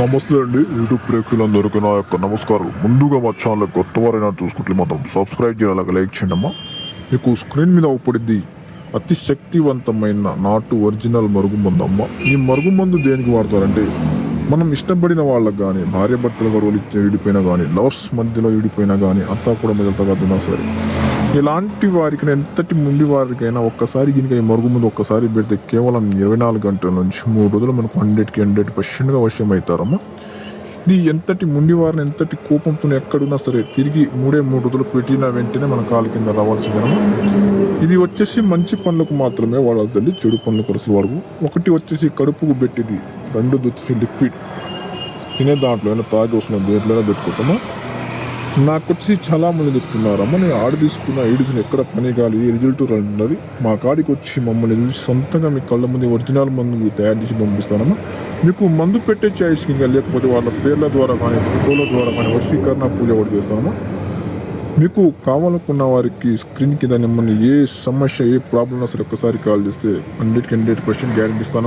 నమస్తే అండి యూట్యూబ్ ప్రేక్షకులందరికీ నా యొక్క నమస్కారం. ముందుగా మా ఛానల్ కొత్త వారైనా చూసుకుంటే మాత్రం సబ్స్క్రైబ్ చేయాలి, అలాగే లైక్ చేయండి అమ్మా. మీకు స్క్రీన్ మీద అవుపడింది అతి శక్తివంతమైన నాటు ఒరిజినల్ మరుగుమందు అమ్మ. ఈ మరుగుమందు దేనికి వాడతారంటే, మనం ఇష్టపడిన వాళ్ళకి కానీ, భార్య భర్తలు గొడవలు విడిపోయినా కానీ, లవర్స్ మధ్యలో విడిపోయినా కానీ, అంతా కూడా మిగతా సరే, ఇలాంటి వారికి ఎంతటి ముండి వారికైనా ఒక్కసారి దీనికి ఈ మరుగుమందు ఒక్కసారి పెడితే కేవలం 24 గంటల నుంచి 3 రోజులు మనకు 100% వశ్యం అవుతారమ్మా. ఇది ఎంతటి ముండి వారిని ఎంతటి కోపంతో ఎక్కడున్నా సరే తిరిగి 3 రోజులు పెట్టిన వెంటనే మన కాలు కింద రావాల్సిందనమ్మా. ఇది వచ్చేసి మంచి పనులకు మాత్రమే వాడాలి తల్లి, చెడు పనులకు అసలు వాడకు. ఒకటి వచ్చేసి కడుపుకు పెట్టింది, రెండోది వచ్చేసి లిక్విడ్ తినే దాంట్లో అయినా తాగి వస్తున్న దేంట్లో పెట్టుకుంటామా. నాకు వచ్చి చాలా మంది చెప్తున్నారమ్మా, నేను ఆర్డర్ తీసుకున్న ఈడిసిన ఎక్కడ పని కాలి రిజల్ట్ ఉన్నది, మా కాడికి వచ్చి మమ్మల్ని చూసి సొంతంగా మీ కళ్ళ ముందు ఒరిజినల్ మందు తయారు చేసి పంపిస్తానమ్మా. మీకు మందు పెట్టే ఛాయిస్ ఇంకా లేకపోతే వాళ్ళ పేర్ల ద్వారా కానీ, ఫోటోల ద్వారా కానీ వశీకరణ పూజ కూడా చేస్తానమ్మా. మీకు కావాలనుకున్న వారికి స్క్రీన్ కింద మిమ్మల్ని ఏ సమస్య ఏ ప్రాబ్లం సరే ఒక్కసారి కాల్ చేస్తే 100% గ్యారెంటీ ఇస్తానమ్మా.